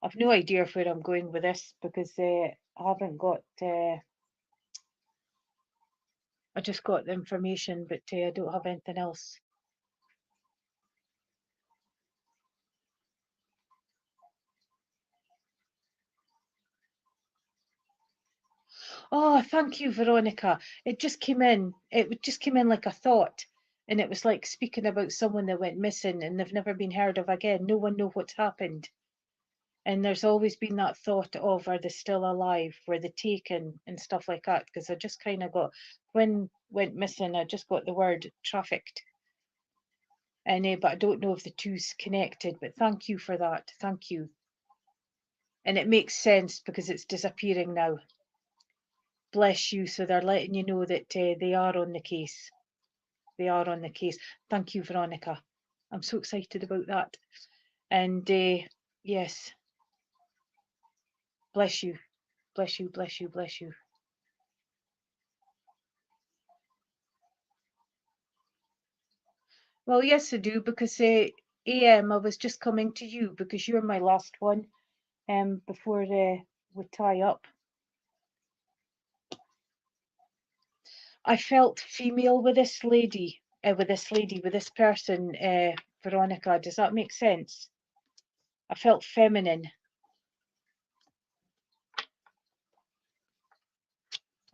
I've no idea where I'm going with this because I haven't got, I just got the information, but I don't have anything else. Oh, thank you, Veronica. It just came in. It just came in like a thought. And it was like speaking about someone that went missing and they've never been heard of again. No one knows what's happened. And there's always been that thought of, are they still alive? Were they taken and stuff like that? Because I just kind of got, when went missing, I just got the word trafficked. And but I don't know if the two's connected, but thank you for that. Thank you. And it makes sense because it's disappearing now. Bless you. So they're letting you know that they are on the case. They are on the case. Thank you, Veronica. I'm so excited about that. And yes, bless you. Bless you, bless you, bless you. Well, yes, I do, because AM, I was just coming to you because you're my last one before we tie up. I felt female with this lady, with this person, Veronica. Does that make sense? I felt feminine.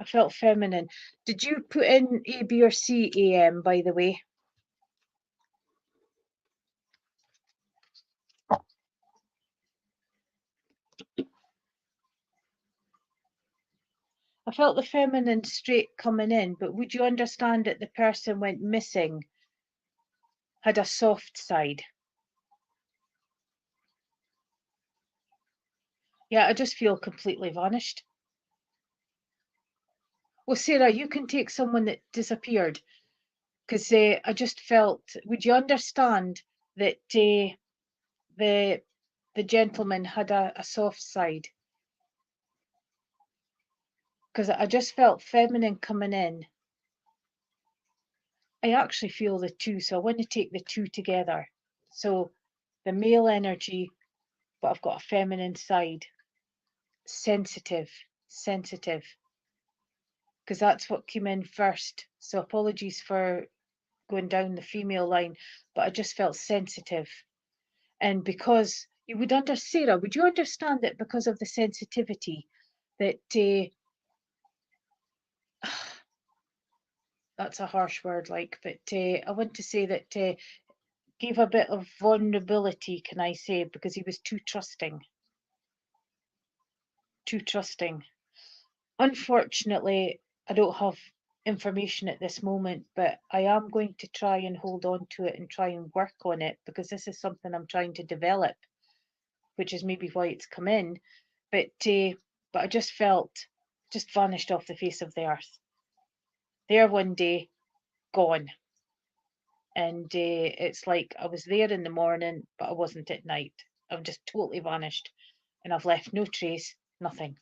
I felt feminine. Did you put in A, B, or C, AM, by the way? I felt the feminine straight coming in, but would you understand that the person went missing had a soft side? Yeah, I just feel completely vanished. Well, Sarah, you can take someone that disappeared, because I just felt, would you understand that the gentleman had a soft side? Because I just felt feminine coming in. I actually feel the two, so I want to take the two together. So the male energy, but I've got a feminine side. Sensitive, sensitive. Because that's what came in first. So apologies for going down the female line, but I just felt sensitive. And because you would Sarah, would you understand that because of the sensitivity that that's a harsh word, like, but I want to say that gave a bit of vulnerability, can I say, because he was too trusting. Too trusting. Unfortunately, I don't have information at this moment, but I am going to try and hold on to it and try and work on it, because this is something I'm trying to develop, which is maybe why it's come in. But I just felt, just vanished off the face of the earth. There one day, gone. And it's like I was there in the morning, but I wasn't at night. I've just totally vanished, and I've left no trace, nothing.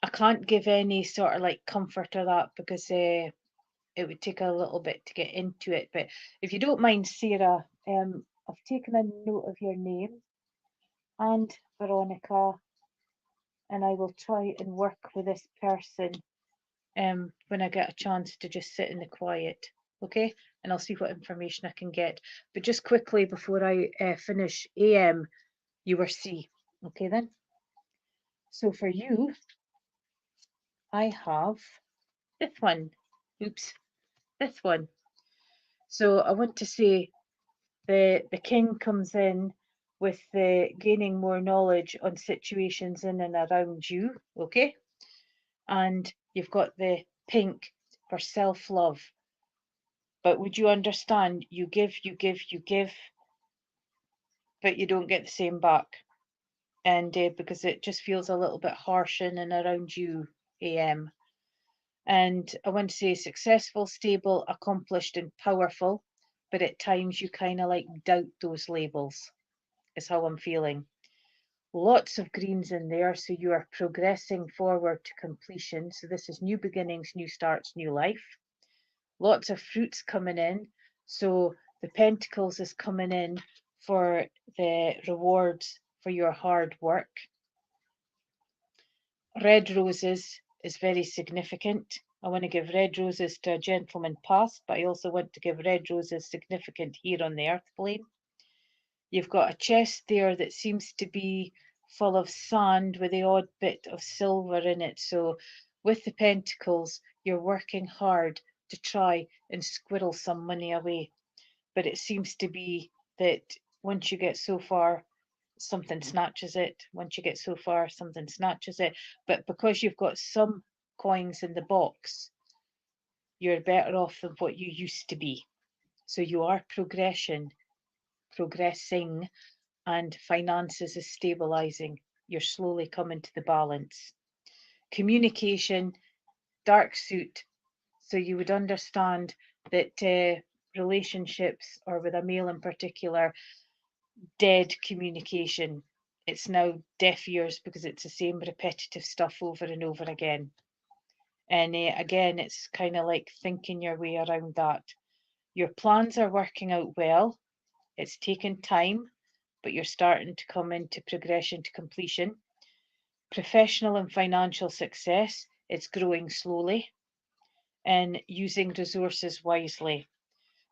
I can't give any sort of like comfort or that, because it would take a little bit to get into it. But if you don't mind, Sarah, I've taken a note of your name and Veronica, and I will try and work with this person when I get a chance to just sit in the quiet, okay? And I'll see what information I can get. But just quickly before I finish, AM, you were C, okay then? So for you, I have this one. Oops, this one. So I want to say the king comes in with the gaining more knowledge on situations in and around you, okay? And you've got the pink for self-love. But would you understand, you give, but you don't get the same back. And because it just feels a little bit harsh in and around you, AM. And I want to say successful, stable, accomplished, and powerful. But at times you kind of like doubt those labels, is how I'm feeling. Lots of greens in there, so you are progressing forward to completion. So this is new beginnings, new starts, new life. Lots of fruits coming in. So the Pentacles is coming in for the rewards for your hard work. Red roses is very significant. I want to give red roses to a gentleman past, but I also want to give red roses significant here on the earth plane. You've got a chest there that seems to be full of sand with the odd bit of silver in it. So with the Pentacles, you're working hard to try and squirrel some money away. But it seems to be that once you get so far, something snatches it. Once you get so far, something snatches it. But because you've got some coins in the box, you're better off than what you used to be. So you are progressing, and finances is stabilizing. You're slowly coming to the balance. Communication, dark suit. So you would understand that relationships, or with a male in particular, dead communication. It's now deaf ears because it's the same repetitive stuff over and over again. And again, it's kind of like thinking your way around that. Your plans are working out well. It's taken time, but you're starting to come into progression to completion. Professional and financial success, it's growing slowly, and using resources wisely.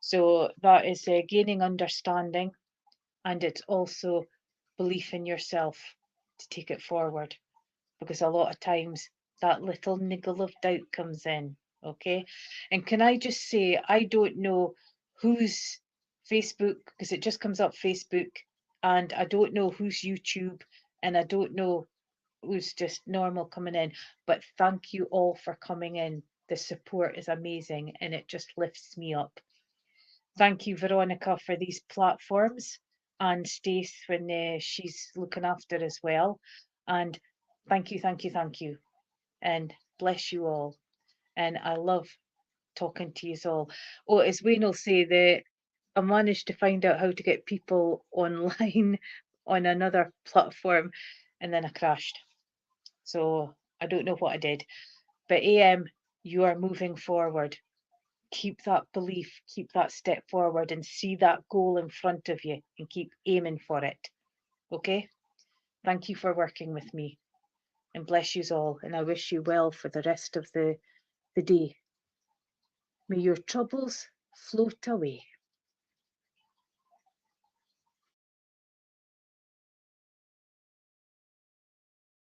So that is gaining understanding, and it's also belief in yourself to take it forward, because a lot of times that little niggle of doubt comes in, okay? And can I just say, I don't know whose Facebook, because it just comes up Facebook, and I don't know who's YouTube, and I don't know who's just normal coming in, but thank you all for coming in. The support is amazing, and it just lifts me up. Thank you, Veronica, for these platforms, and Stace when she's looking after as well. And thank you, thank you, thank you. And bless you all. And I love talking to you all. Oh, as Wayne will say, I managed to find out how to get people online on another platform, and then I crashed. So I don't know what I did. But AM, you are moving forward. Keep that belief, keep that step forward, and see that goal in front of you and keep aiming for it. Okay? Thank you for working with me, and bless you all, and I wish you well for the rest of the day. May your troubles float away.